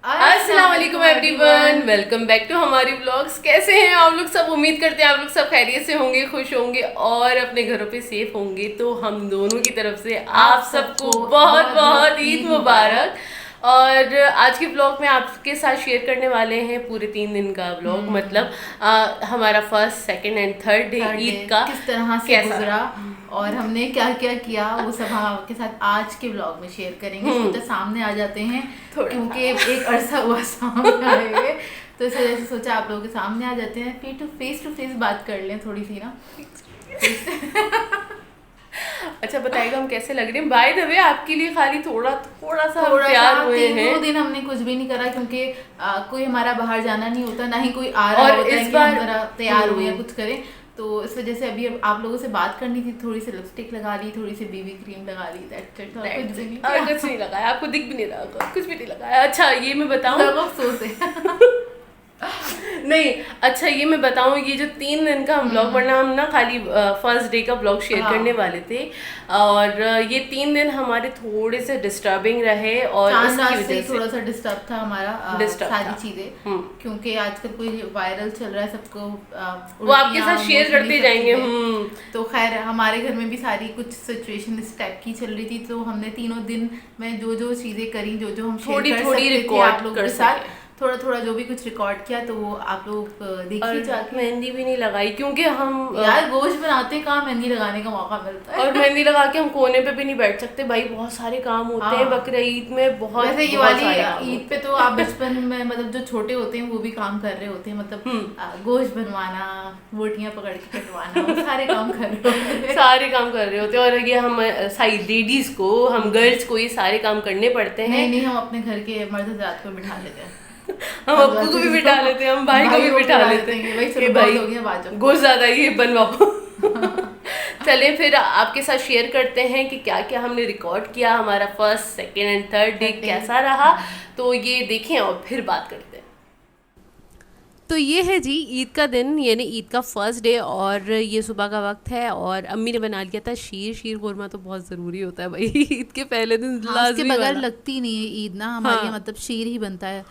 अस्सलाम वालेकुम everyone, welcome back to हमारी व्लॉग्स। कैसे हैं आप लोग सब? उम्मीद करते हैं आप लोग सब खैरियत से होंगे, खुश होंगे और अपने घरों पे सेफ होंगे। तो हम दोनों की तरफ से आप सबको बहुत बहुत ईद मुबारक। और आज के ब्लॉग में आपके साथ शेयर करने वाले हैं पूरे 3 दिन का ब्लॉग, मतलब हमारा first, second and third day Eid का किस तरह से गुजरा और हमने क्या क्या किया, वो सब हम आपके साथ आज के ब्लॉग में शेयर करेंगे। सोचा सामने आ जाते हैं क्योंकि एक अरसा हुआ सामने आए हुए, तो इस वजह से सोचा आप लोगों के सामने आ जाते हैं, फेस टू फेस बात कर लें थोड़ी सी ना। अच्छा बताइएगा हम कैसे लग रहे हैं। बाय द वे आपके लिए खाली थोड़ा सा हम तैयार हुए हैं। 2 दिन हमने कुछ भी नहीं करा क्योंकि कोई हमारा बाहर जाना नहीं होता, ना ही कोई आ रहा और होता है इस कि बार हम जरा तैयार हुए या कुछ करें। तो इस वजह से अभी आप लोगों से बात करनी थी, थोड़ी सी लिपस्टिक लगा ली, थोड़ी सी बीबी क्रीम लगा ली, कुछ नहीं लगाया, आपको दिख भी नहीं रहा होगा, कुछ भी नहीं लगाया। अच्छा ये मैं बताऊं, अफसोस है। नहीं अच्छा ये मैं बताऊं, ये जो 3 दिन का हम ब्लॉग, वरना हम ना खाली फर्स्ट डे का ब्लॉग शेयर करने वाले थे। और ये 3 दिन हमारे थोड़े से डिस्टर्बिंग रहे और उसकी वजह से थोड़ा सा डिस्टर्ब था हमारा सारी चीजें, क्योंकि आजकल कोई वायरल चल रहा है, सबको वो आपके साथ शेयर करते जाएंगे। तो खैर हमारे घर में भी सारी कुछ सिचुएशन इस टाइप की चल रही थी, तो हमने 3 दिन में जो जो चीजें करी, जो जो हम शेयर कर सकते थे आप लोगों के साथ, थोड़ा थोड़ा जो भी कुछ रिकॉर्ड किया, तो वो आप लोग देखिए जाके। मेहंदी भी नहीं लगाई क्योंकि हम यार गोश्त बनाते कहाँ मेहंदी लगाने का मौका मिलता है। और मेहंदी लगा के हम कोने पे भी नहीं बैठ सकते भाई, बहुत सारे काम होते हैं बकरा ईद में। बहुत वैसे ये वाली ईद पे तो आप बचपन में मतलब जो छोटे होते हैं वो भी काम कर रहे होते हैं, मतलब गोश्त बनवाना, बोटियां पकड़ के कटवाना, वो सारे काम कर रहे होते हैं। सारे काम कर रहे होते हैं। और ये हम सारी लेडीज को, हम गर्ल्स को ये सारे काम करने पड़ते हैं। नहीं हम अपने घर के मर्द हज़रात को बिठा लेते हैं, हम अब्बू को भी बिठा लेते हैं, हम भाई को भी बिठा लेते हैं, भाई गोश्त ज्यादा ये बनवाओ। चलें फिर आपके साथ शेयर करते हैं कि क्या क्या हमने रिकॉर्ड किया, हमारा first, second and third day कैसा रहा। तो ये देखें और फिर बात करते हैं। तो ये है जी ईद का दिन, यानी ईद का फर्स्ट डे, और ये सुबह का वक्त है और अम्मी ने बना लिया था शीर खुरमा। तो बहुत ज़रूरी होता है भाई ईद के पहले दिन, लाजमी बगैर लगती नहीं है ईद ना हमारे, मतलब शीर ही बनता है।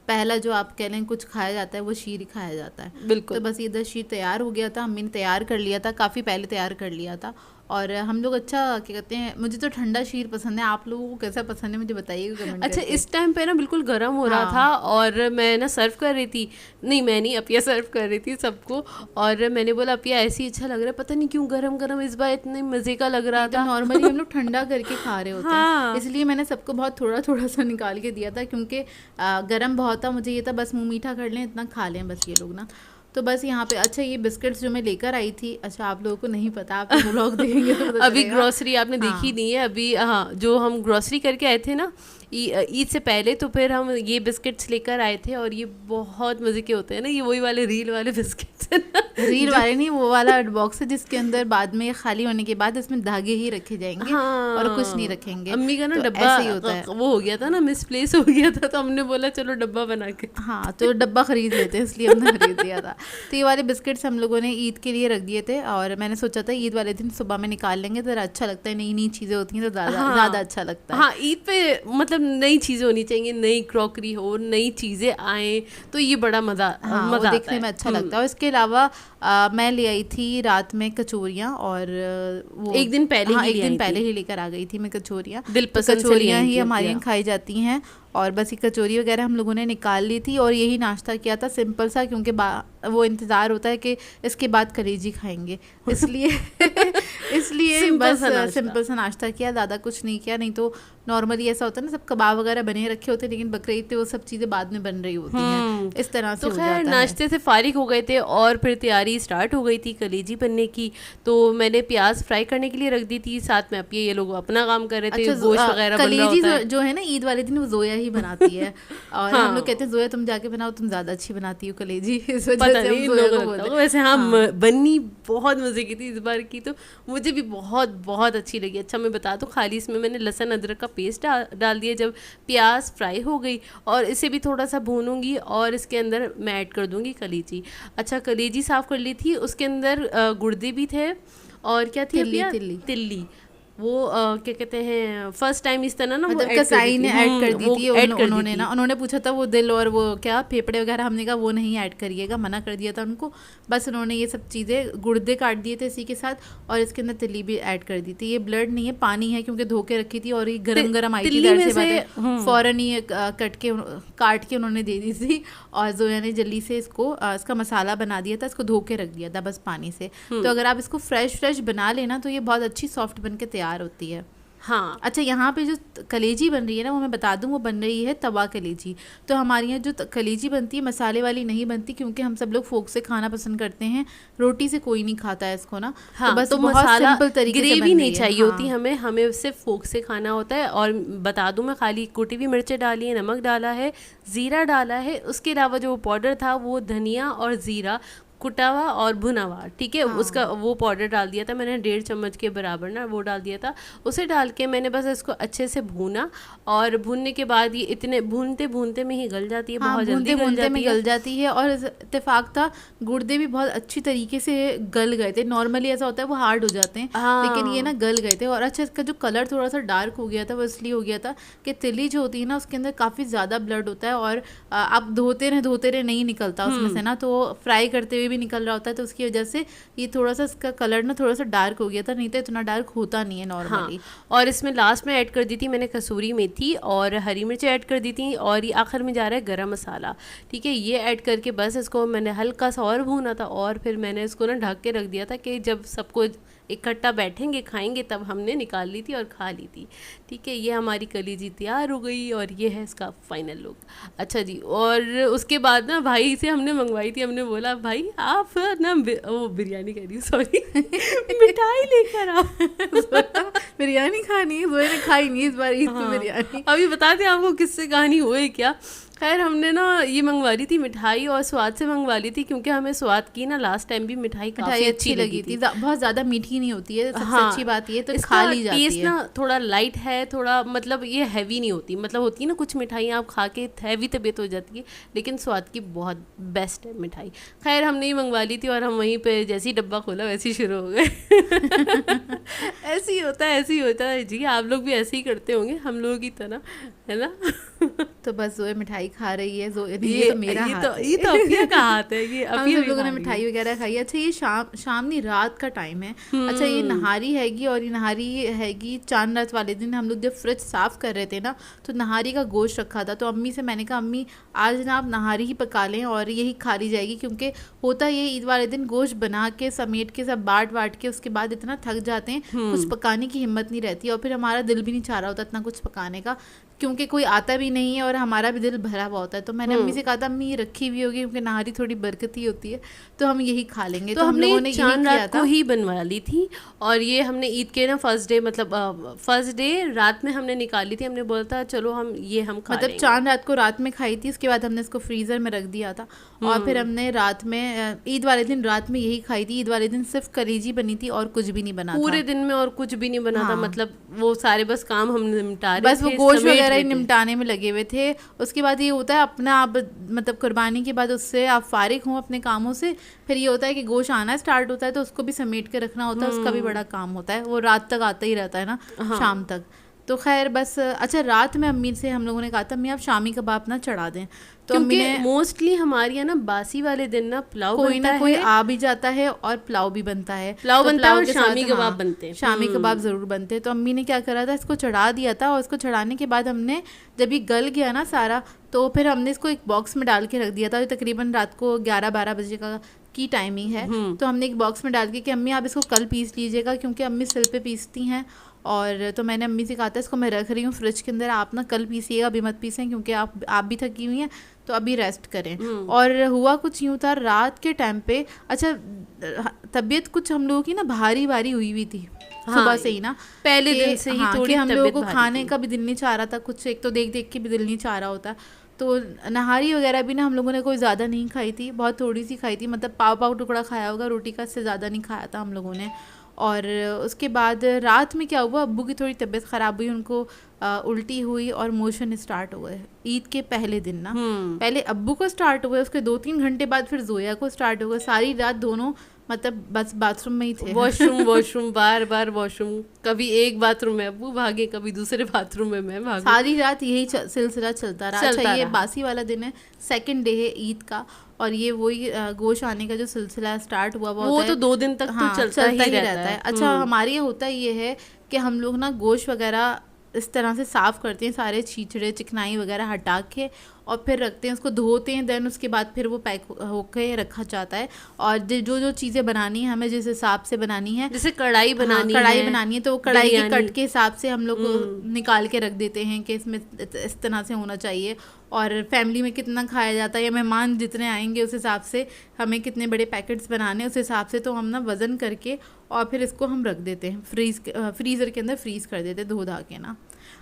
पहला जो आप कह लें कुछ खाया जाता है वो शीर ही खाया जाता है। बिल्कुल। तो बस इधर शीर तैयार हो गया था, अम्मी ने तैयार कर लिया था, काफ़ी पहले तैयार कर लिया था। और हम लोग अच्छा क्या कहते हैं, मुझे तो ठंडा शीर पसंद है, आप लोगों को कैसा पसंद है मुझे बताइएगा कमेंट अच्छा करके। इस टाइम पे ना बिल्कुल गर्म हो रहा था और मैं ना सर्व कर रही थी, नहीं मैं नहीं, अपिया सर्व कर रही थी सबको। और मैंने बोला अपिया ऐसे ही अच्छा लग रहा है, पता नहीं क्यों गरम गरम इस बार इतने मज़े का लग रहा था। नॉर्मली हम लोग ठंडा करके खा रहे होते हैं, इसलिए मैंने सबको बहुत थोड़ा थोड़ा सा निकाल के दिया था, क्योंकि गर्म बहुत था। मुझे ये था बस मुँह मीठा कर लें, इतना खा लें बस ये लोग ना। तो बस यहाँ पे अच्छा ये बिस्किट्स जो मैं लेकर आई थी, अच्छा आप लोगों को नहीं पता, आप व्लॉग देखेंगे तो अभी ग्रोसरी आपने देखी नहीं है अभी। हाँ जो हम ग्रोसरी करके आए थे ना ईद से पहले, तो फिर हम ये बिस्किट्स लेकर आए थे। और ये बहुत मज़े के होते हैं ना, ये वही वाले रील वाले बिस्किट्स हैं ना। रील वाले नहीं, वो वाला बॉक्स है जिसके अंदर बाद में खाली होने के बाद इसमें धागे ही रखे जाएंगे। हाँ, और कुछ नहीं रखेंगे। अम्मी का ना तो डब्बा ऐसे ही होता है, वो हो गया था ना, मिसप्लेस हो गया था, तो हमने बोला चलो डब्बा बना के। हाँ तो डब्बा खरीद लेते हैं, इसलिए हमने खरीद दिया था। तो ये वाले बिस्किट्स हम लोगों ने ईद के लिए रख दिए थे, और मैंने सोचा था ईद वाले दिन सुबह में निकाल लेंगे, तो अच्छा लगता है, नई नई चीज़ें होती हैं तो ज़्यादा अच्छा लगता है। हाँ ईद पे मतलब नई चीज़ें होनी चाहिए, नई क्रॉकरी हो, नई चीज़ें आए, तो ये बड़ा मज़ा मज़ा देखने में अच्छा लगता है। और इसके अलावा मैं ले आई थी रात में कचौरियाँ, और वो एक दिन पहले ही लेकर आ गई थी मैं कचौरियाँ। दिल पसंद कचौरियाँ ही हमारे यहाँ खाई जाती हैं, और बस ये कचौरी वगैरह हम लोगों ने निकाल ली थी, और यही नाश्ता किया था सिंपल सा, क्योंकि वो इंतज़ार होता है कि इसके बाद कलेजी खाएंगे, इसलिए बस सिंपल सा नाश्ता किया, ज़्यादा कुछ नहीं किया। नहीं तो नॉर्मली ऐसा होता है ना, सब कबाब वगैरह बने रखे होते हैं, लेकिन बकरीद पे वो सब चीज़ें बाद में बन रही होती हैं, इस तरह से। तो खैर नाश्ते से फारिग हो गए थे और फिर तैयारी स्टार्ट हो गई थी कलेजी बनने की। तो मैंने प्याज फ्राई करने के लिए रख दी थी, साथ में अब ये लोग अपना काम कर रहे थे। अच्छा, गोश्त वगैरह बन रहा होता है। जो है ना ईद वाले दिन वो जोया ही बनाती है, और हम लोग कहते हैं जोया तुम जाके बनाओ, तुम ज़्यादा अच्छी बनाती हो कलेजी, इस वजह से हम जोया को बोलते हैं। वैसे हाँ बननी बहुत मज़े की थी इस बार की, तो मुझे भी बहुत बहुत अच्छी लगी। अच्छा मैं बता दूँ, खाली इसमें मैंने लहसुन अदरक का पेस्ट डाल दिया जब प्याज फ्राई हो गई, और इसे भी थोड़ा सा भूनूंगी और इसके अंदर मैं ऐड कर दूंगी कलेजी। अच्छा कलेजी साफ़ कर ली थी, उसके अंदर गुर्दे भी थे और क्या थी, तिल्ली। वो क्या कहते हैं फर्स्ट टाइम इस तरह ना मतलब कसाई ने ऐड कर दी थी उन्होंने ना, उन्होंने पूछा था वो दिल और वो क्या फेफड़े वगैरह, हमने कहा वो नहीं ऐड करिएगा, मना कर दिया था उनको। बस उन्होंने ये सब चीज़ें गुर्दे काट दिए थे इसी के साथ और इसके अंदर तिल्ली भी ऐड कर दी थी। ये ब्लड नहीं है, पानी है, क्योंकि धो के रखी थी और ये गरम गरम आई थी, फ़ौरन ही काट के उन्होंने दे दी थी। और जोया ने जल्दी से इसका मसाला बना दिया था, इसको धो के रख दिया था बस पानी से। तो अगर आप इसको फ्रेश बना लेना तो ये बहुत अच्छी सॉफ्ट बन के तैयार होती है। हाँ। अच्छा, यहाँ पे जो कलेजी बन रही है ना, वो मैं बता दूँ, वो बन रही है तवा कलेजी। तो हमारे यहाँ जो कलेजी बनती है मसाले वाली नहीं बनती, क्योंकि हम सब लोग फोक से खाना पसंद करते हैं, रोटी से कोई नहीं खाता है इसको ना। हाँ, तो बस तो बहुत मसाला सिंपल तरीके से ग्रेवी नहीं चाहिए हाँ। होती हमें सिर्फ फोक से खाना होता है। और बता दूं, मैं खाली कुटी हुई मिर्चें डाली है, नमक डाला है, ज़ीरा डाला है, उसके अलावा जो पाउडर था वो धनिया और ज़ीरा कुटा हुआ और भुना हुआ, ठीक है। हाँ। उसका वो पाउडर डाल दिया था मैंने, 1.5 चम्मच के बराबर ना वो डाल दिया था। उसे डाल के मैंने बस इसको अच्छे से भूना, और भूनने के बाद ये इतने भूनते में ही गल जाती है। हाँ, बहुत जल्दी गल जाती है। और इत्तेफाक था, गुर्दे भी बहुत अच्छी तरीके से गल गए थे। नॉर्मली ऐसा होता है वो हार्ड हो जाते हैं। हाँ। लेकिन ये ना गल गए थे। और अच्छा, इसका जो कलर थोड़ा सा डार्क हो गया था वो इसलिए हो गया था कि तिली जो होती है ना उसके अंदर काफ़ी ज़्यादा ब्लड होता है, और आप धोते रहे नहीं निकलता उसमें से ना, तो फ्राई करते हुए भी निकल रहा होता है, तो उसकी वजह से ये थोड़ा सा इसका कलर ना थोड़ा सा डार्क हो गया था, नहीं तो इतना डार्क होता नहीं है नॉर्मली। हाँ। और इसमें लास्ट में ऐड कर दी थी मैंने कसूरी मेथी और हरी मिर्च ऐड कर दी थी, और ये आखिर में जा रहा है गरम मसाला, ठीक है। ये ऐड करके बस इसको मैंने हल्का सा और भूना था, और फिर मैंने इसको ना ढक के रख दिया था कि जब सबको इकट्ठा बैठेंगे खाएंगे तब हमने निकाल ली थी और खा ली थी, ठीक है। ये हमारी कलीजी तैयार हो गई और ये है इसका फाइनल लुक। अच्छा जी, और उसके बाद ना भाई से हमने मंगवाई थी, हमने बोला भाई आप ना वो बिरयानी कह रही हूँ, सॉरी मिठाई लेकर आओ बिरयानी खानी है, वो खाई नहीं इस बार ईद पे बिरयानी। अभी बताते हैं आपको किससे कहानी हुई क्या। खैर हमने ना ये मंगवा ली थी मिठाई, और स्वाद से मंगवा ली थी, क्योंकि हमें स्वाद की ना लास्ट टाइम भी मिठाई काफ़ी अच्छी लगी थी। बहुत ज़्यादा मीठी नहीं होती है, सबसे अच्छी बात ये तो खा ली जाती है। टेस्ट ना थोड़ा लाइट है, थोड़ा मतलब ये हैवी नहीं होती, मतलब होती है ना कुछ मिठाइयाँ आप खा के हैवी तबीयत हो जाती है, लेकिन स्वाद की बहुत बेस्ट है मिठाई। खैर हमने ये मंगवा ली थी, और हम वहीं पे जैसे ही डब्बा खोला वैसे ही शुरू हो गए ऐसे ही होता है जी, आप लोग भी ऐसे ही करते होंगे हम लोगों की तरह, है ना तो बस जोए मिठाई खा रही है, ये तो मेरा ये तो अपने का हाथ है, ये हम सब लोगों ने मिठाई वगैरह खाई। अच्छा, ये शाम नहीं रात का टाइम है। अच्छा, ये नहारी हैगी, और ये नहारी हैगी चांद रात वाले दिन। हम लोग जब फ्रिज साफ कर रहे थे ना, तो नहारी का गोश्त रखा था, तो अम्मी से मैंने कहा अम्मी आज ना आप नहारी ही पका लें और यही खा ली जाएगी, क्योंकि होता ये ईद वाले दिन गोश्त बना के समेट के सब बांट के उसके बाद इतना थक जाते हैं, कुछ पकाने की हिम्मत नहीं रहती, और फिर हमारा दिल भी नहीं चाह रहा होता इतना कुछ पकाने का, क्योंकि कोई आता भी नहीं है और हमारा भी दिल भरा हुआ होता है। तो मैंने अम्मी से कहा था अम्मी ये रखी हुई होगी, क्योंकि नहारी थोड़ी बरकती होती है, तो हम यही खा लेंगे। तो हम लोगों ने चांद रात को ही बनवा ली थी, और ये हमने ईद के ना फर्स्ट डे रात में हमने निकाली थी। हमने बोला था चलो हम खा मतलब चांद रात को रात में खाई थी, उसके बाद हमने इसको फ्रीजर में रख दिया था, और फिर हमने रात में ईद वाले दिन रात में यही खाई थी। ईद वाले दिन सिर्फ कलेजी बनी थी और कुछ भी नहीं बना पूरे दिन में, और कुछ भी नहीं बना था, मतलब वो सारे बस काम हम निपटा रहे थे, बस वो गोश्त वगैरह ही निपटाने में लगे हुए थे। उसके बाद ये होता है अपना आप मतलब कुर्बानी के बाद उससे आप फारिग हों अपने कामों से, फिर ये होता है कि गोश्त आना स्टार्ट होता है, तो उसको भी समेट के रखना होता है, उसका भी बड़ा काम होता है, वो रात तक आता ही रहता है ना, शाम तक। तो खैर बस। अच्छा, रात में अम्मी से हम लोगों ने कहा था अम्मी आप शामी कबाब ना चढ़ा दें, तो क्योंकि मोस्टली हमारे यहाँ ना बासी वाले दिन ना पुलाव कोई ना कोई आ भी जाता है और पुलाव भी बनता है, पुलाव बनता है और शामी कबाब बनते हैं, शामी कबाब ज़रूर बनते हैं। तो अम्मी ने क्या करा था, इसको चढ़ा दिया था, और इसको चढ़ाने के बाद हमने जब ये गल गया ना सारा, तो फिर हमने इसको एक बॉक्स में डाल के रख दिया था। तकरीबन रात को 11-12 बजे की टाइमिंग है, तो हमने एक बॉक्स में डाल के कि अम्मी आप इसको कल पीस लीजिएगा, क्योंकि अम्मी सिल पे पीसती हैं। और तो मैंने अम्मी से कहा था इसको मैं रख रही हूँ फ्रिज के अंदर, आप ना कल पीसिएगा, अभी मत पीसें, क्योंकि आप भी थकी हुई हैं, तो अभी रेस्ट करें। और हुआ कुछ यूँ था रात के टाइम पे। अच्छा, तबीयत कुछ हम लोगों की ना भारी हुई हुई थी सुबह से ही ना, पहले दिन से ही थोड़ी हम लोगों को खाने का भी दिल नहीं चाह रहा था, कुछ एक तो देख के भी दिल नहीं चाह रहा होता। तो नहारी वगैरह भी ना हम लोगों ने कोई ज़्यादा नहीं खाई थी, बहुत थोड़ी सी खाई थी, मतलब पाव टुकड़ा खाया होगा रोटी का, इससे ज़्यादा नहीं खाया था हम लोगों ने। और उसके बाद रात में क्या हुआ, अब्बू की थोड़ी तबीयत ख़राब हुई, उनको उल्टी हुई और मोशन स्टार्ट हुए ईद के पहले दिन ना। पहले अब्बू को स्टार्ट हुए, उसके 2-3 घंटे बाद फिर जोया को स्टार्ट हुआ। सारी रात दोनों मतलब बस बाथरूम में ही थे। वॉशरूम बार बार वॉशरूम, कभी एक बाथरूम में अब्बू भागे, कभी दूसरे बाथरूम में मैं भागूं। सारी रात यही सिलसिला चलता रहा। अच्छा, ये बासी वाला दिन है, सेकंड डे है ईद का, और ये वही गोश्त आने का जो सिलसिला स्टार्ट हुआ वो तो 2 दिन तक तो चलता ही रहता है। अच्छा, हमारे यहाँ होता ये है कि हम लोग ना गोश्त वगैरह इस तरह से साफ़ करते हैं, सारे छींचड़े चिकनाई वगैरह हटा के, और फिर रखते हैं, उसको धोते हैं, देन उसके बाद फिर वो पैक होके रखा जाता है। और जो चीज़ें बनानी है हमें जिस हिसाब से बनानी है, जैसे कढ़ाई बनानी है तो वो कढ़ाई के कट के हिसाब से हम लोग निकाल के रख देते हैं कि इसमें इस तरह से होना चाहिए। और फैमिली में कितना खाया जाता है या मेहमान जितने आएंगे उस हिसाब से हमें कितने बड़े पैकेट्स बनाने, उस हिसाब से तो हम ना वज़न करके और फिर इसको हम रख देते हैं फ्रीज़र के अंदर फ्रीज़ कर देते हैं धो धा के ना।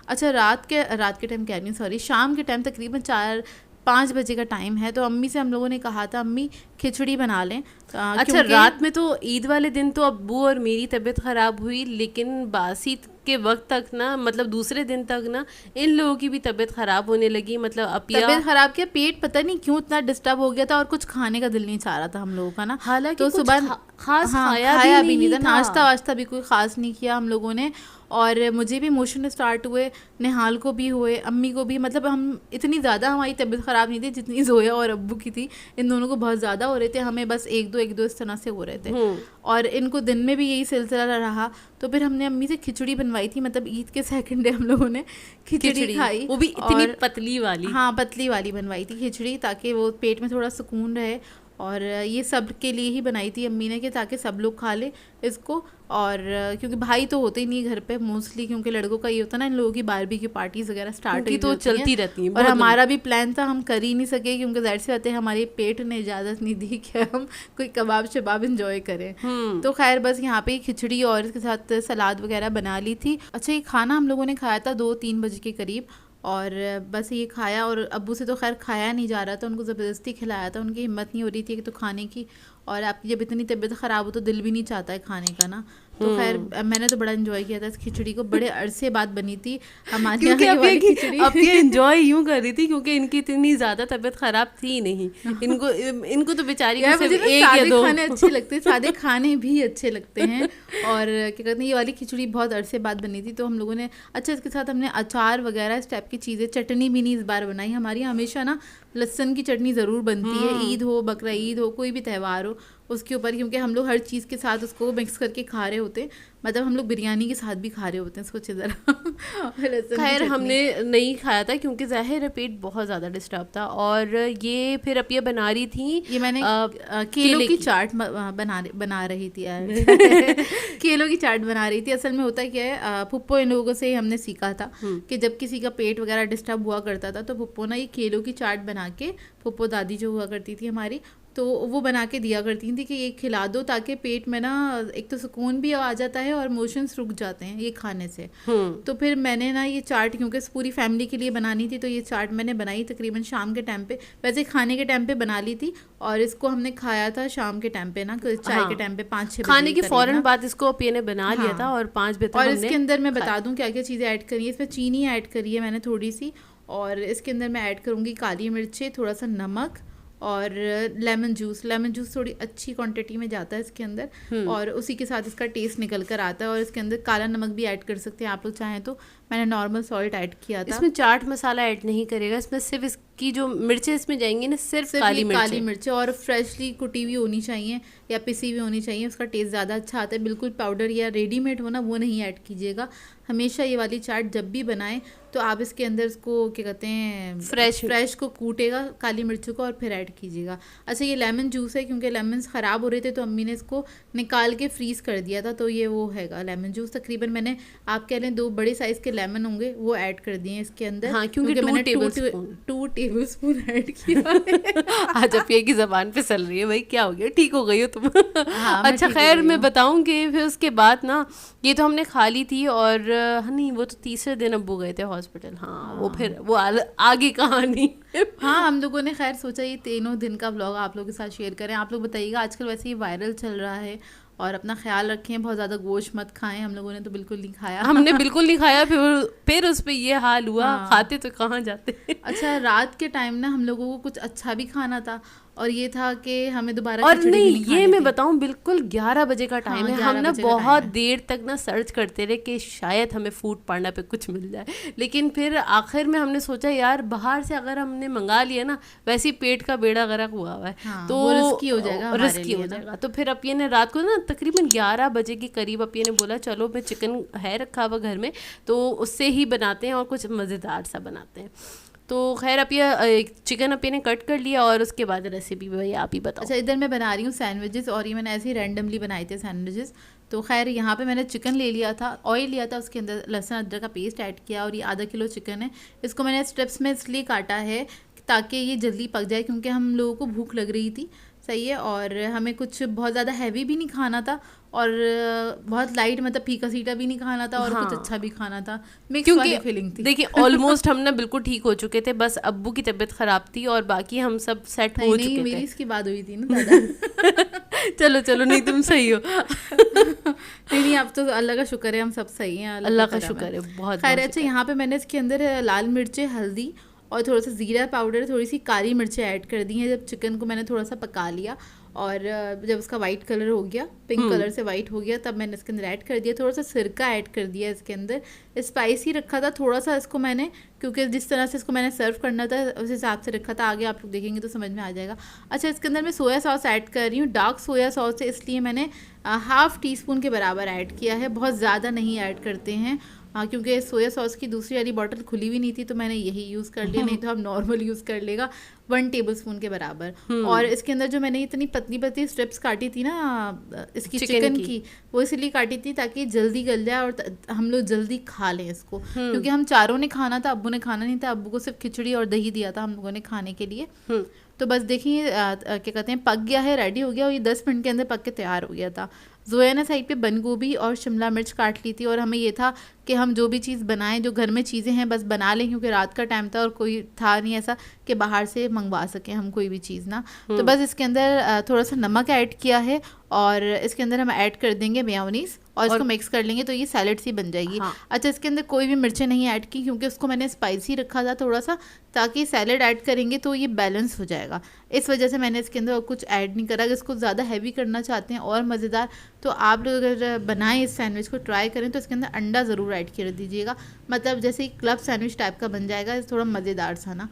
अच्छा, रात के टाइम कह रही हूँ, सॉरी, शाम के टाइम तकरीबन 4-5 बजे का टाइम है, तो अम्मी से हम लोगों ने कहा था अम्मी खिचड़ी बना लें। अच्छा, रात में तो ईद वाले दिन तो अब्बू और मेरी तबीयत ख़राब हुई, लेकिन बासी के वक्त तक ना, मतलब दूसरे दिन तक ना, इन लोगों की भी तबीयत ख़राब होने लगी। मतलब तबीयत ख़राब क्या, पेट पता नहीं क्यों इतना डिस्टर्ब हो गया था और कुछ खाने का दिल नहीं चाह रहा था हम लोगों का ना। हालांकि तो सुबह खास खाया भी नहीं था, नाश्ता वाश्ता भी कोई ख़ास नहीं किया हम लोगों ने। और मुझे भी मोशन स्टार्ट हुए, निहाल को भी हुए, अम्मी को भी। मतलब हम इतनी ज़्यादा हमारी तबीयत ख़राब नहीं थी जितनी जोया और अब्बू की थी। इन दोनों को बहुत ज़्यादा हो रहे थे, हमें बस एक दो इस तरह से हो रहे थे। और इनको दिन में भी यही सिलसिला रहा। तो फिर हमने अम्मी से खिचड़ी बनवाई थी, मतलब ईद के सेकंड डे हम लोगों ने खिचड़ी खाई, वो भी इतनी पतली वाली। हाँ, पतली वाली बनवाई थी खिचड़ी, ताकि वो पेट में थोड़ा सुकून रहे। और ये सब के लिए ही बनाई थी अम्मी ने, कि ताकि सब लोग खा ले इसको। और क्योंकि भाई तो होते ही नहीं घर पे मोस्टली, क्योंकि लड़कों का ये होता है ना, इन लोगों की बारबेक्यू पार्टीज वगैरह स्टार्ट ही तो चलती रहती हैं। और हमारा भी प्लान था, हम कर ही नहीं सके क्योंकि ज़ाहिर सी बात है हमारे पेट ने इजाज़त नहीं दी कि हम कोई कबाब शबाब इंजॉय करें। तो खैर बस यहाँ पे खिचड़ी और इसके साथ सलाद वगैरह बना ली थी। अच्छा, ये खाना हम लोगों ने खाया था 2-3 बजे के करीब, और बस ये खाया। और अब्बू से तो खैर खाया नहीं जा रहा था, उनको ज़बरदस्ती खिलाया था, उनकी हिम्मत नहीं हो रही थी कि तो खाने की। और आपकी जब इतनी तबीयत ख़राब हो तो दिल भी नहीं चाहता है खाने का ना। तो खैर मैंने तो बड़ा एंजॉय किया था इस खिचड़ी को, बड़े अरसे बाद बनी थी हमारे यहाँ वाली खिचड़ी। अब ये एंजॉय यूँ कर रही थी क्योंकि इनकी इतनी ज़्यादा तबीयत ख़राब थी नहीं। इनको तो बेचारी को सिर्फ एक या दो खाने अच्छे लगते हैं, सादे खाने भी अच्छे लगते हैं। और क्या कहते हैं, ये वाली खिचड़ी बहुत अरसे बाद बनी थी तो हम लोगों ने, अच्छा इसके साथ हमने अचार वगैरह इस टाइप की चीज़ें, चटनी भी नहीं इस बार बनाई। हमारी हमेशा ना लहसुन की चटनी ज़रूर बनती है, ईद हो, बकरा ईद हो, कोई भी त्यौहार हो उसके ऊपर, क्योंकि हम लोग हर चीज़ के साथ उसको मिक्स करके खा रहे होते हैं। मतलब हम लोग बिरयानी के साथ भी खा रहे होते हैं इसको अच्छी तरह। खैर हमने नहीं खाया था क्योंकि ज़ाहिर है पेट बहुत ज़्यादा डिस्टर्ब था। और ये फिर अब ये बना रही थी, ये मैंने केलों की चाट बना रही थी केलों की चाट बना रही थी। असल में होता क्या है, पुप्पो इन लोगों से हमने सीखा था कि जब किसी का पेट वगैरह डिस्टर्ब हुआ करता था तो पुप्पो ना ये केलों की चाट बना के, पुप्पो दादी जो हुआ करती थी हमारी, तो वो बना के दिया करती थी कि ये खिला दो, ताकि पेट में ना एक तो सुकून भी आ जाता है और मोशंस रुक जाते हैं ये खाने से। तो फिर मैंने ना ये चाट, क्योंकि पूरी फैमिली के लिए बनानी थी, तो ये चाट मैंने बनाई तकरीबन शाम के टाइम पे, वैसे खाने के टाइम पे बना ली थी। और इसको हमने खाया था शाम के टाइम पे ना, चाय के टाइम पे 5-6 खाने के फौरन बाद इसको अपिया ने बना लिया था और 5 बजे तक। और इसके अंदर मैं बता दूं क्या क्या चीज़ें ऐड करी है। इसमें चीनी ऐड करी है मैंने थोड़ी सी, और इसके अंदर मैं ऐड करूँगी काली मिर्चें, थोड़ा सा नमक और लेमन जूस थोड़ी अच्छी क्वांटिटी में जाता है इसके अंदर, और उसी के साथ इसका टेस्ट निकल कर आता है। और इसके अंदर काला नमक भी ऐड कर सकते हैं आप लोग चाहें तो, मैंने नॉर्मल सॉल्ट ऐड किया था। इसमें चाट मसाला ऐड नहीं करेगा, इसमें सिर्फ इसकी जो मिर्चें इसमें जाएंगी ना, सिर्फ काली मिर्चें, और फ्रेशली कुटी हुई होनी चाहिए या पिसी हुई होनी चाहिए, उसका टेस्ट ज़्यादा अच्छा आता है। बिल्कुल पाउडर या रेडीमेड हो ना, वो नहीं ऐड कीजिएगा। हमेशा ये वाली चाट जब भी बनाएं तो आप इसके अंदर इसको क्या कहते हैं, फ्रेश को कूटेगा काली मिर्चों को और फिर ऐड कीजिएगा। अच्छा, ये लेमन जूस है, क्योंकि लेमन ख़राब हो रहे थे तो अम्मी ने इसको निकाल के फ्रीज़ कर दिया था, तो ये वो हैगा लेमन जूस। तकरीबन मैंने, आप कह लें 2 बड़े साइज़ के लेमन होंगे वो ऐड कर दिए इसके अंदर। हाँ, क्योंकि मैंने 2 टेबलस्पून ऐड किया। आज अपिया की ज़बान पे चल रही है, भाई क्या हो गया, ठीक हो गई हो तुम? अच्छा खैर मैं बताऊँगी। फिर उसके बाद ना, ये तो हमने खा ली थी, और नहीं वो तो तीसरे दिन अब्बू गए थे हॉस्पिटल। हाँ, वो फिर वो आगे कहानी। हाँ, हम लोगों ने खैर सोचा ये 3 दिन का व्लॉग आप लोगों के साथ शेयर करें। आप लोग बताइएगा, आजकल वैसे ही वायरल चल रहा है और अपना ख्याल रखें, बहुत ज़्यादा गोश्त मत खाएं। हम लोगों ने तो बिल्कुल नहीं खाया, हमने बिल्कुल नहीं खाया, फिर उस पे ये हाल हुआ। हाँ। खाते तो कहाँ जाते। अच्छा, रात के टाइम ना हम लोगों को कुछ अच्छा भी खाना था, और ये था कि हमें दोबारा और नहीं, ये मैं बताऊं, बिल्कुल 11 बजे का टाइम है। हम ना बहुत देर तक ना सर्च करते रहे कि शायद हमें फूड पांडा पे कुछ मिल जाए, लेकिन फिर आखिर में हमने सोचा यार बाहर से अगर हमने मंगा लिया ना, वैसे ही पेट का बेड़ा गर्क हुआ है। हाँ, तो रिस्की हो जाएगा। तो फिर अपिया ने रात को ना तकरीबन 11 बजे के करीब अपिया ने बोला चलो मैं चिकन है रखा हुआ घर में, तो उससे ही बनाते हैं और कुछ मज़ेदार सा बनाते हैं। तो खैर अपिया चिकन अपिया ने कट कर लिया और उसके बाद रेसिपी भाई आप ही बताओ। अच्छा, इधर मैं बना रही हूँ सैंडविचेस, और ये मैंने ऐसे ही रैंडमली बनाए थे सैंडविचेस। तो खैर यहाँ पे मैंने चिकन ले लिया था, ऑयल लिया था, उसके अंदर लहसुन अदरक का पेस्ट ऐड किया, और ये आधा किलो चिकन है। इसको मैंने स्ट्रिप्स में इसलिए काटा है ताकि ये जल्दी पक जाए, क्योंकि हम लोगों को भूख लग रही थी, सही है, और हमें कुछ बहुत ज़्यादा हैवी भी नहीं खाना था और बहुत लाइट मतलब फीका सीटा भी नहीं खाना था, और कुछ अच्छा भी खाना था, मिक्स वाली फीलिंग थी। देखिए ऑलमोस्ट हम ना बिल्कुल ठीक हो चुके थे, बस अब्बू की तबीयत खराब थी और बाकी हम सब सेट हो चुके थे। मेरी इसकी बात हुई थी ना दादा। चलो नहीं तुम सही हो। नहीं, अब तो अल्लाह का शुक्र है हम सब सही हैं, अल्लाह का शुक्र है बहुत। खैर अच्छा, यहाँ पे मैंने इसके अंदर लाल मिर्चें, हल्दी और थोड़ा सा ज़ीरा पाउडर, थोड़ी सी काली मिर्चें ऐड कर दी हैं। जब चिकन को मैंने थोड़ा सा पका लिया और जब उसका वाइट कलर हो गया, पिंक कलर से वाइट हो गया, तब मैंने इसके अंदर ऐड कर दिया, थोड़ा सा सिरका ऐड कर दिया इसके अंदर। स्पाइसी रखा था थोड़ा सा इसको मैंने, क्योंकि जिस तरह से इसको मैंने सर्व करना था उस हिसाब से रखा था, आगे आप लोग देखेंगे तो समझ में आ जाएगा। अच्छा, इसके अंदर मैं सोया सॉस ऐड कर रही हूँ, डार्क सोया सॉस है, इसलिए मैंने हाफ़ टी-स्पून के बराबर ऐड किया है, बहुत ज़्यादा नहीं ऐड करते हैं। हाँ, क्योंकि सोया सॉस की दूसरी वाली बॉटल खुली हुई नहीं थी तो मैंने यही यूज़ कर लिया, नहीं तो आप नॉर्मल यूज़ कर लेगा 1 टेबलस्पून के बराबर। और इसके अंदर जो मैंने इतनी पतली पतली स्ट्रिप्स काटी थी ना इसकी चिकन की, वो इसलिए काटी थी ताकि जल्दी गल जाए और हम लोग जल्दी खा लें इसको, क्योंकि हम चारों ने खाना था, अब्बू ने खाना नहीं था, अब्बू को सिर्फ खिचड़ी और दही दिया था हम लोगों ने खाने के लिए। तो बस देखिए क्या कहते हैं, पक गया है, रेडी हो गया, और ये 10 मिनट के अंदर पक के तैयार हो गया था। जोया ने साइड पे बंद गोभी और शिमला मिर्च काट ली थी, और हमें ये था कि हम जो भी चीज़ बनाएं, जो घर में चीज़ें हैं बस बना लें, क्योंकि रात का टाइम था और कोई था नहीं ऐसा कि बाहर से मंगवा सकें हम कोई भी चीज़ ना। तो बस इसके अंदर थोड़ा सा नमक ऐड किया है, और इसके अंदर हम ऐड कर देंगे मेयोनीज और इसको मिक्स कर लेंगे तो ये सैलेड सी बन जाएगी। हाँ। अच्छा, इसके अंदर कोई भी मिर्चें नहीं ऐड की, क्योंकि उसको मैंने स्पाइसी रखा था थोड़ा सा, ताकि सैलेड ऐड करेंगे तो ये बैलेंस हो जाएगा, इस वजह से मैंने इसके अंदर और कुछ ऐड नहीं करा। अगर इसको ज़्यादा हैवी करना चाहते हैं और मज़ेदार, तो आप लोग अगर बनाएं इस सैंडविच को ट्राई करें तो इसके अंदर अंडा ज़रूर ऐड कर दीजिएगा, मतलब जैसे क्लब सैंडविच टाइप का बन जाएगा, थोड़ा मज़ेदार सा ना।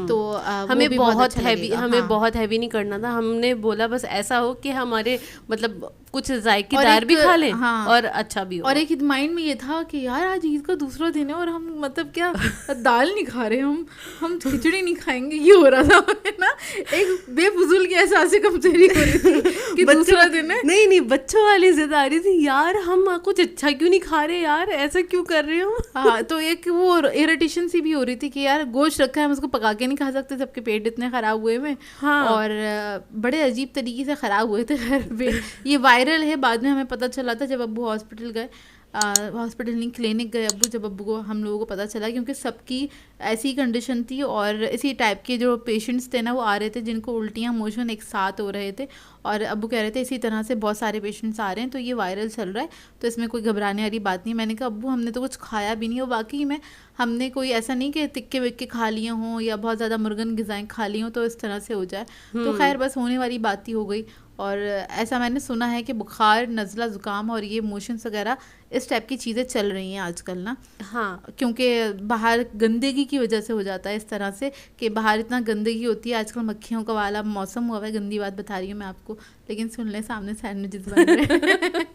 तो हमें बहुत हैवी बहुत हैवी नहीं करना था, हमने बोला बस ऐसा हो कि हमारे मतलब कुछ जायकेदार भी खा लें। हाँ, और अच्छा भी हो। और एक माइंड में ये था कि यार आज ईद का दूसरा दिन है और हम मतलब क्या दाल नहीं खा रहे, हम खिचड़ी नहीं खाएंगे, ये हो रहा था ना, एक बेफुजूल की एहसास से कमजोरी हो रही थी कि दूसरा दिन है। नहीं बच्चों वाली जिद आ रही थी, यार हम कुछ अच्छा क्यों नहीं खा रहे, यार ऐसा क्यों कर रहे हो। हाँ, तो एक वो इरिटेशन सी भी हो रही थी कि यार गोश्त रखा है, हम उसको पका के नहीं खा सकते, सबके पेट इतने ख़राब हुए में। हाँ। और बड़े अजीब तरीके से ख़राब हुए थे। खैर ये वायरल है, बाद में हमें पता चला था जब अब्बू हॉस्पिटल गए, हॉस्पिटल नहीं क्लिनिक गए अब्बू, जब अब्बू को हम लोगों को पता चला, क्योंकि सबकी ऐसी कंडीशन थी और इसी टाइप के जो पेशेंट्स थे ना वो आ रहे थे जिनको उल्टियाँ मोशन एक साथ हो रहे थे, और अब्बू कह रहे थे इसी तरह से बहुत सारे पेशेंट्स आ रहे हैं, तो ये वायरल चल रहा है, तो इसमें कोई घबराने वाली बात नहीं। मैंने कहा अब्बू हमने तो कुछ खाया भी नहीं, और वाकई में हमने कोई ऐसा नहीं कि तिक्के विक्के खा लिए हों या बहुत ज़्यादा मुर्गन ग़िज़ाएँ खा ली हों तो इस तरह से हो जाए। तो खैर बस होने वाली बात ही हो गई। और ऐसा मैंने सुना है कि बुखार, नज़ला, ज़ुकाम और ये मोशंस वगैरह इस टाइप की चीज़ें चल रही हैं आजकल ना। हाँ, क्योंकि बाहर गंदगी की वजह से हो जाता है इस तरह से कि बाहर इतना गंदगी होती है आजकल, मक्खियों का वाला मौसम हुआ है, गंदी बात बता रही हूँ मैं आपको, लेकिन सुन लें सामने सैंडविचेस बन रहे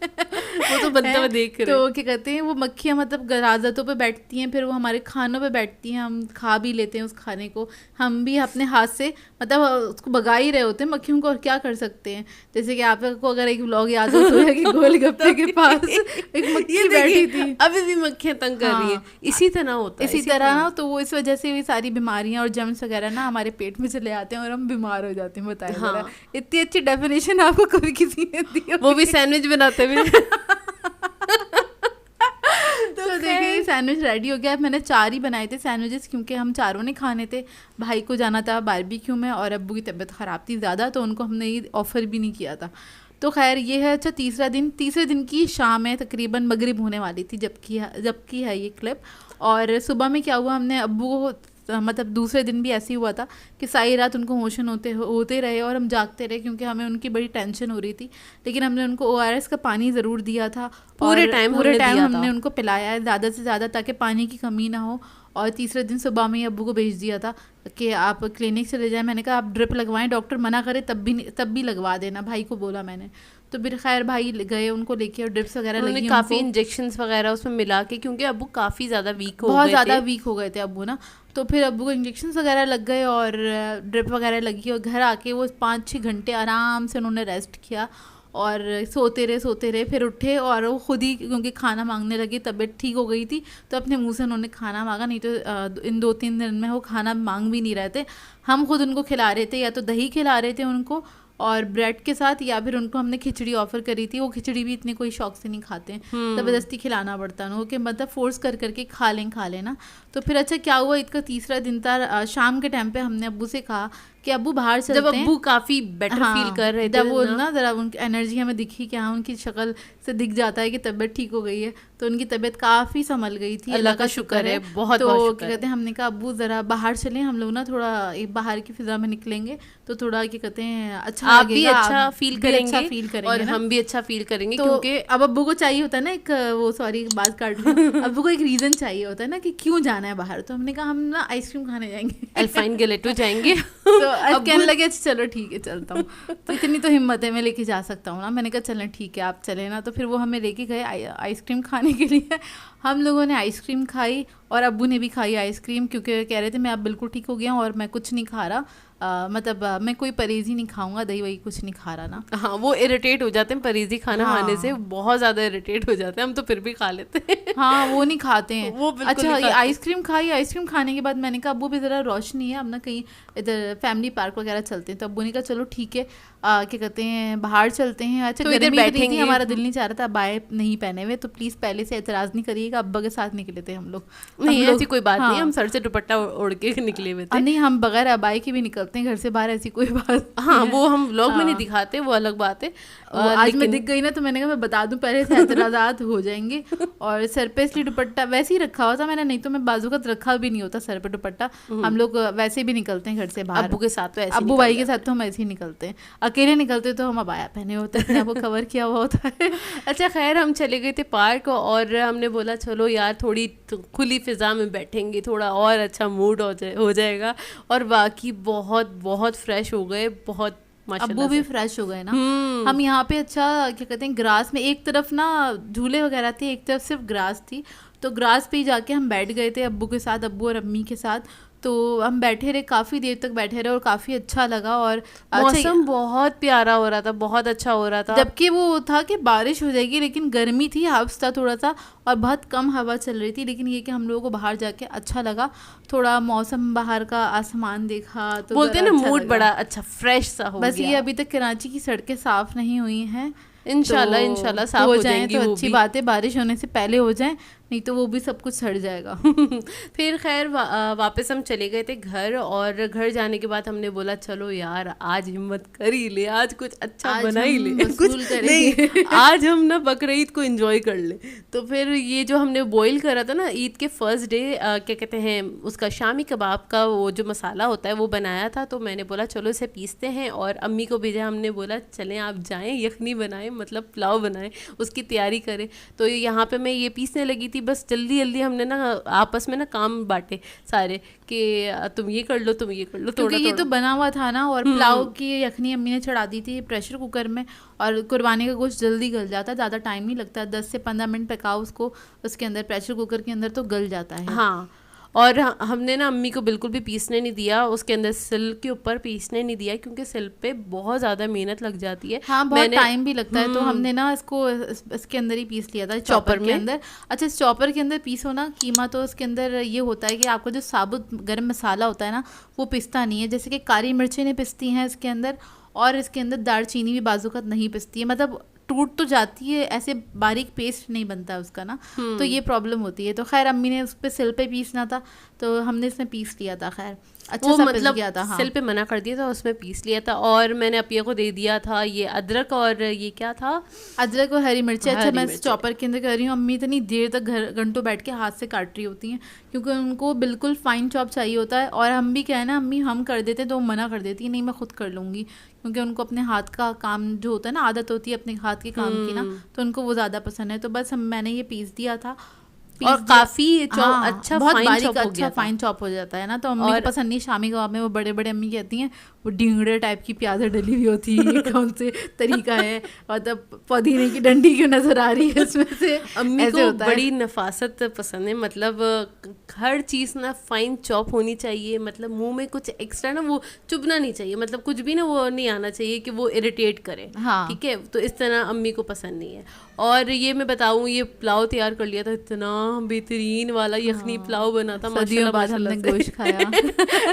वो तो बनता देख रहे। तो क्या कहते हैं, वो मक्खियाँ मतलब गराजतों पे बैठती हैं, फिर वो हमारे खानों पे बैठती हैं, हम खा भी लेते हैं उस खाने को, हम भी अपने हाथ से मतलब उसको भगा ही रहे होते हैं मक्खियों को, और क्या कर सकते हैं। जैसे कि आपको अगर एक व्लॉग याद हो तो है कि गोलगप्पे के पास एक मक्खी बैठी थी, अभी भी मक्खियाँ तंग कर रही है। इसी तरह होता है, इसी तरह ना, तो वो इस वजह से भी सारी बीमारियां और जर्म्स वगैरह ना हमारे पेट में चले आते हैं और हम बीमार हो जाते हैं। बताएं। हाँ। इतनी अच्छी डेफिनेशन आपको कभी किसी ने दी, वो भी सैंडविच बनाते हुए। तो देखिए सैंडविच रेडी हो गया। मैंने 4 ही बनाए थे सैंडविचेस, क्योंकि हम चारों ने खाने थे, भाई को जाना था बारबेक्यू में और अब्बू की तबीयत ख़राब थी ज़्यादा, तो उनको हमने ये ऑफ़र भी नहीं किया था। तो खैर ये है। अच्छा तीसरे दिन की शाम है, तकरीबन मगरिब होने वाली थी जबकि है ये क्लिप। और सुबह में क्या हुआ, हमने अब्बू को मतलब दूसरे दिन भी ऐसे ही हुआ था कि सारी रात उनको मोशन होते रहे और हम जागते रहे, क्योंकि हमें उनकी बड़ी टेंशन हो रही थी। लेकिन हमने उनको ORS का पानी ज़रूर दिया था, पूरे टाइम हमने उनको पिलाया है ज़्यादा से ज़्यादा, ताकि पानी की कमी ना हो। और तीसरे दिन सुबह में ही अब्बू को भेज दिया था कि आप क्लिनिक चले जाएं। मैंने कहा आप ड्रिप लगवाएं, डॉक्टर मना करे तब भी लगवा देना, भाई को बोला मैंने। तो फिर खैर भाई गए उनको लेके और ड्रिप्स वगैरह लगी, काफ़ी इंजेक्शंस वगैरह उसमें मिला के, क्योंकि अब्बू काफ़ी ज़्यादा बहुत ज़्यादा वीक हो गए थे अब्बू ना। तो फिर अब्बू को इंजेक्शन वगैरह लग गए और ड्रिप वगैरह लगी, और घर आके वो 5-6 घंटे आराम से उन्होंने रेस्ट किया और सोते रहे। फिर उठे और वो खुद ही, क्योंकि खाना मांगने लगे, तबीयत ठीक हो गई थी तो अपने मुंह से उन्होंने खाना मांगा, नहीं तो इन 2-3 दिन में वो खाना मांग भी नहीं रहे थे। हम खुद उनको खिला रहे थे, या तो दही खिला रहे थे उनको और ब्रेड के साथ, या फिर उनको हमने खिचड़ी ऑफर करी थी। वो खिचड़ी भी इतने कोई शौक से नहीं खाते हैं, ज़बरदस्ती खिलाना पड़ता है उनको कि मतलब फोर्स करके खा लें ना। तो फिर अच्छा क्या हुआ, इसका तीसरा दिन था। शाम के टाइम पे हमने अब्बू से कहा कि अब्बू बाहर चलते हैं। जब अब्बू काफ़ी बेटर फील कर रहे थे, जब वो ना ज़रा उनकी एनर्जी हमें दिखी कि हाँ, उनकी शक्ल से दिख जाता है कि तबीयत ठीक हो गई है। तो उनकी तबीयत काफ़ी संभल गई थी, अल्लाह का शुक्र है, बहुत। तो क्या कहते हैं, हमने कहा अब्बू ज़रा बाहर चलें, हम लोग ना थोड़ा बाहर की फिजा में निकलेंगे तो थोड़ा क्या कहते हैं अच्छा, आप भी अच्छा फील करेंगे और हम भी अच्छा फील करेंगे। तो क्योंकि अब अब्बू को चाहिए होता है ना एक वो, सॉरी बात काट रही हूँ, अब्बू को एक रीज़न चाहिए होता है ना कि क्यों जाना है बाहर। तो हमने कहा हम ना आइसक्रीम खाने जाएंगे, अल्फाइन गलेटो जाएंगे। तो अब कहने लगे चलो ठीक है चलता हूँ। तो इतनी तो हिम्मत है, मैं लेके जा सकता हूँ ना। मैंने कहा चलें ठीक है आप चले ना। तो फिर वो हमें लेके गए आइसक्रीम खाने के लिए। हम लोगों ने आइसक्रीम खाई और अब्बू ने भी खाई आइसक्रीम, क्योंकि कह रहे थे मैं अब बिल्कुल ठीक हो गया हूँ और मैं कुछ नहीं खा रहा, मतलब मैं कोई परहेज़ी नहीं खाऊंगा, दही वही कुछ नहीं खा रहा ना। हाँ, वो इरिटेट हो जाते हैं परहेज़ी खाना खाने से, बहुत ज़्यादा इरिटेट हो जाते हैं। हम तो फिर भी खा लेते हैं। हाँ, वो नहीं खाते हैं वो अच्छा, ये आइसक्रीम खाई। आइसक्रीम खाने के बाद मैंने कहा अब्बू भी ज़रा रोशनी है, अब ना कहीं इधर फैमिली पार्क वगैरह चलते हैं। तो अब्बू ने कहा चलो ठीक है, क्या कहते हैं बाहर चलते हैं। अच्छा, इधर बैठेंगे, हमारा दिल नहीं चाह रहा था बाय नहीं पहने हुए, तो प्लीज़ पहले से एतराज़ नहीं करिएगा, अब्बा के साथ निकले थे हम लोग। नहीं, ऐसी कोई बात नहीं, हम सर से दुपट्टा ओढ़ के निकले हुए थे। नहीं, हम बगैर अबाई के भी निकलते हैं घर से बाहर, ऐसी कोई बात। हाँ, वो हम व्लॉग में नहीं दिखाते, वो अलग बात है। आज मैं दिख गई ना, तो मैंने कहा मैं बता दूं पहले से, एतराज़ात हो जाएंगे। और सर पे इसलिए दुपट्टा वैसे ही रखा हुआ था मैंने, नहीं तो मैं बाजूकत रखा भी नहीं होता सर पे दुपट्टा। हम लोग वैसे भी निकलते हैं घर से बाहर, अब्बू के साथ तो ऐसे, अब्बू भाई के साथ तो हम ऐसे ही निकलते हैं। अकेले निकलते तो हम अबाया पहने होते हैं, वो कवर किया हुआ होता है। अच्छा खैर, हम चले गए थे पार्क और हमने बोला चलो यार थोड़ी खुली फिजा में बैठेंगे, थोड़ा और अच्छा मूड हो जाएगा। और बाकी बहुत बहुत फ्रेश हो गए, बहुत अब्बू भी फ्रेश हो गए ना। हम यहाँ पे अच्छा क्या कहते हैं, ग्रास में एक तरफ ना झूले वगैरह थे, एक तरफ सिर्फ ग्रास थी। तो ग्रास पे ही जाके हम बैठ गए थे अब्बू के साथ, अब्बू और अम्मी के साथ। तो हम बैठे रहे, काफ़ी देर तक बैठे रहे और काफ़ी अच्छा लगा। और मौसम बहुत प्यारा हो रहा था, बहुत अच्छा हो रहा था। जबकि वो था कि बारिश हो जाएगी, लेकिन गर्मी थी, हब्स था थोड़ा सा और बहुत कम हवा चल रही थी। लेकिन ये कि हम लोगों को बाहर जाके अच्छा लगा, थोड़ा मौसम बाहर का आसमान देखा तो बोलते हैं ना मूड बड़ा अच्छा फ्रेश सा हो गया। बस ये अभी तक कराची की सड़कें साफ़ नहीं हुई हैं, इंशाल्लाह साफ हो जाएंगी तो अच्छी बात है, बारिश होने से पहले हो जाए, नहीं तो वो भी सब कुछ सड़ जाएगा। फिर खैर वापस हम चले गए थे घर, और घर जाने के बाद हमने बोला चलो यार आज हिम्मत कर ही ले, आज कुछ अच्छा बना ही ले, कुछ नहीं, आज हम ना बकरीद को एंजॉय कर ले। तो फिर ये जो हमने बॉईल करा था ना ईद के फर्स्ट डे, क्या कहते हैं उसका शामी कबाब का वो जो मसाला होता है वो बनाया था। तो मैंने बोला चलो इसे पीसते हैं, और अम्मी को भेजा, हमने बोला चलें आप जाएँ यखनी बनाएं, मतलब पुलाव बनाएं, उसकी तैयारी करें। तो यहाँ पे मैं ये पीसने लगी थी, बस जल्दी जल्दी हमने ना आपस में ना काम बांटे सारे कि तुम ये कर लो तुम ये कर लो, क्योंकि ये तो बना हुआ था ना। और पुलाव की यखनी अम्मी ने चढ़ा दी थी प्रेशर कुकर में, और कुर्बानी का गोश्त जल्दी गल जाता है, ज़्यादा टाइम नहीं लगता, 10 से 15 मिनट पकाओ उसको उसके अंदर, प्रेशर कुकर के अंदर तो गल जाता है। हाँ, और हमने ना अम्मी को बिल्कुल भी पीसने नहीं दिया, उसके अंदर सिल के ऊपर पीसने नहीं दिया, क्योंकि सिल पे बहुत ज़्यादा मेहनत लग जाती है। हाँ, बहुत टाइम भी लगता है। तो हमने ना इसको इसके अंदर ही पीस लिया था, चॉपर के अंदर। अच्छा, इस चॉपर के अंदर पीसो ना कीमा, तो उसके अंदर ये होता है कि आपका जो साबुत गरम मसाला होता है ना वो पिसता नहीं है, जैसे कि काली मिर्चें नहीं पिसती हैं इसके अंदर, और इसके अंदर दालचीनी भी बाजूकत नहीं पिसती है, मतलब टूट तो जाती है, ऐसे बारीक पेस्ट नहीं बनता उसका ना। तो ये प्रॉब्लम होती है। तो खैर अम्मी ने उस पर सिल पे पीसना था, तो हमने इसमें पीस लिया था। खैर अच्छा वो सा मतलब गया था। हाँ, सिल पे मना कर दिया था, उसमें पीस लिया था। और मैंने अपिया को दे दिया था ये अदरक और ये क्या था, अदरक और हरी मिर्ची। अच्छा, मैं मिर्ची। चॉपर के अंदर कर रही हूँ। अम्मी इतनी देर तक घंटों बैठ के हाथ से काट रही होती हैं, क्योंकि उनको बिल्कुल फाइन चॉप चाहिए होता है। और हम भी क्या है ना, अम्मी हम कर देते हैं तो वो मना कर देती है, नहीं मैं खुद कर लूँगी, क्योंकि उनको अपने हाथ का काम जो होता है ना, आदत होती है अपने हाथ के काम की ना, तो उनको वो ज़्यादा पसंद है। तो बस मैंने ये पीस दिया था और काफी हाँ, अच्छा बहुत फाइन बारीक चॉप हो अच्छा गया था। फाइन चॉप हो जाता है ना। तो अम्मी को पसंद नहीं। शामी कबाब में वो बड़े बड़े अम्मी कहती हैं वो ढींगड़े टाइप की प्याज़ें डली हुई होती है, ये कौन से तरीका है, और तब पुदीने की डंडी क्यों नजर आ रही है इसमें से। अम्मी को बड़ी नफासत पसंद है, मतलब हर चीज़ ना फाइन चॉप होनी चाहिए, मतलब मुंह में कुछ एक्स्ट्रा ना वो चुभना नहीं चाहिए, मतलब कुछ भी ना वो नहीं आना चाहिए कि वो इरिटेट करे। हाँ, ठीक है, तो इस तरह अम्मी को पसंद नहीं है। और ये मैं बताऊँ, ये पुलाव तैयार कर लिया था, इतना बेहतरीन वाला यखनी पुलाव बना था, सदियों बाद हमने गोश्त खाया।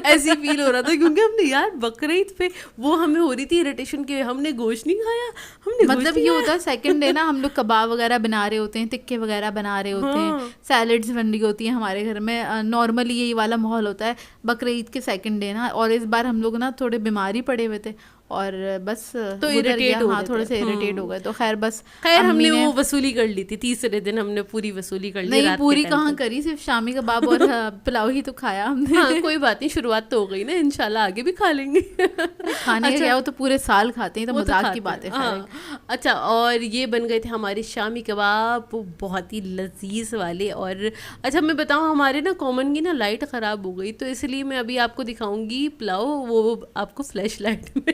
ऐसी फील हो रहा था, क्योंकि हमने यार बकरीद पे वो हमें हो रही थी इरिटेशन के हमने गोश्त नहीं खाया, हमने मतलब ये होता है सेकंड डे ना, हम लोग कबाब वगैरह बना रहे होते हैं, टिक्के वगैरह बना रहे होते हैं, सैलेड्स बन रही होती हैं हमारे घर में। नॉर्मली यही वाला माहौल होता है बकरीद के सेकंड डे ना। और इस बार हम लोग ना थोड़े बीमार ही पड़े हुए थे, और बस तो इरिटेट हो हाँ, थोड़े से इरिटेट हो गए। तो खैर हमने वो वसूली कर ली थी, तीसरे दिन हमने पूरी वसूली कर ली। नहीं, पूरी कहाँ करी, सिर्फ शामी कबाब और पुलाव ही तो खाया हमने। हाँ, कोई बात नहीं, शुरुआत तो हो गई ना, इंशाल्लाह आगे भी खा लेंगे। खाने क्या, वो तो पूरे साल खाते हैं, तो मजाक की बात है। हाँ। अच्छा, और ये बन गए थे हमारे शामी कबाब, वो बहुत ही लजीज वाले। और अच्छा मैं बताऊँ, हमारे ना कॉमन की ना लाइट ख़राब हो गई, तो इसलिए मैं अभी आपको दिखाऊंगी पुलाव, वो आपको फ्लैश लाइट में।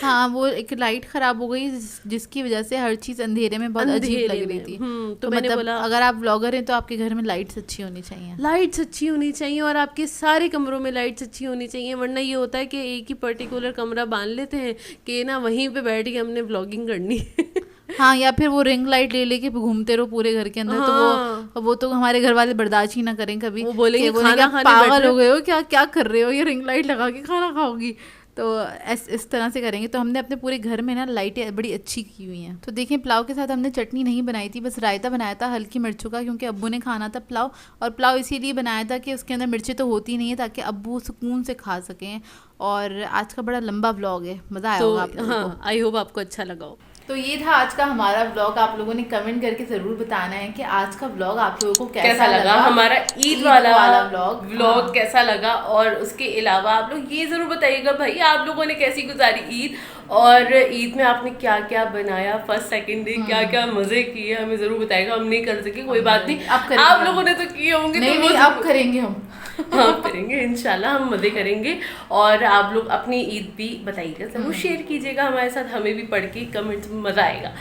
हाँ, वो एक लाइट खराब हो गई जिसकी वजह से हर चीज अंधेरे में बहुत अजीब लग रही थी। तो मैंने मतलब बोला अगर आप व्लॉगर हैं तो आपके घर में लाइट्स अच्छी होनी चाहिए, लाइट्स अच्छी होनी चाहिए, और आपके सारे कमरों में लाइट्स अच्छी होनी चाहिए। वरना ये होता है कि एक ही पर्टिकुलर कमरा बांध लेते हैं कि ना वहीं पे बैठ के हमने व्लॉगिंग करनी है। हाँ, या फिर वो रिंग लाइट ले लेके घूमते रहो पूरे घर के अंदर। हाँ, तो वो तो हमारे घर वाले बर्दाश्त ही ना करें कभी। वो बोलेंगे खाना खाने पागल हो गए हो क्या, क्या कर रहे हो, ये रिंग लाइट लगा के खाना खाओगी। तो इस तरह से करेंगे। तो हमने अपने पूरे घर में ना लाइटें बड़ी अच्छी की हुई हैं। तो देखिए, पुलाव के साथ हमने चटनी नहीं बनाई थी, बस रायता बनाया था हल्की मिर्चों का, क्योंकि अब्बू ने खाना था पुलाव। और पुलाव इसीलिए बनाया था कि उसके अंदर मिर्चें तो होती नहीं है, ताकि अब्बू सुकून से खा सकें। और आज का बड़ा लंबा व्लॉग है, मज़ा आया होगा आप लोगों को। आई होप आपको अच्छा लगा हो। तो ये था आज का हमारा व्लॉग। आप लोगों ने कमेंट करके ज़रूर बताना है कि आज का व्लॉग आप लोगों को कैसा लगा, हमारा ईद वाला व्लॉग हाँ। कैसा लगा। और उसके अलावा आप लोग ये ज़रूर बताइएगा भाई आप लोगों ने कैसी गुजारी ईद, और ईद में आपने क्या क्या बनाया, फर्स्ट सेकंड डे क्या क्या मज़े किए, हमें ज़रूर बताइएगा। हम नहीं कर सके कोई बात नहीं, आप लोगों ने तो किए होंगे। नहीं, अब करेंगे हम। हाँ, करेंगे इंशाल्लाह, हम मज़े करेंगे। और आप लोग अपनी ईद भी बताइएगा, ज़रूर शेयर कीजिएगा हमारे साथ, हमें भी पढ़ के कमेंट्स में मज़ा आएगा।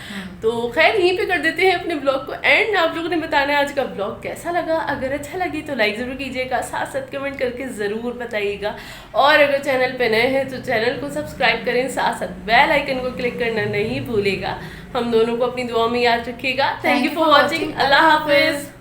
तो खैर यहीं पे कर देते हैं अपने ब्लॉग को एंड। आप लोगों ने बताना है आज का ब्लॉग कैसा लगा। अगर अच्छा लगे तो लाइक ज़रूर कीजिएगा, साथ साथ कमेंट करके ज़रूर बताइएगा। और अगर चैनल पे नए हैं तो चैनल को सब्सक्राइब करें, साथ साथ बेल आइकन को क्लिक करना नहीं भूलेगा। हम दोनों को अपनी दुआ में याद रखिएगा। Thank you for watching. अल्लाह हाफिज़।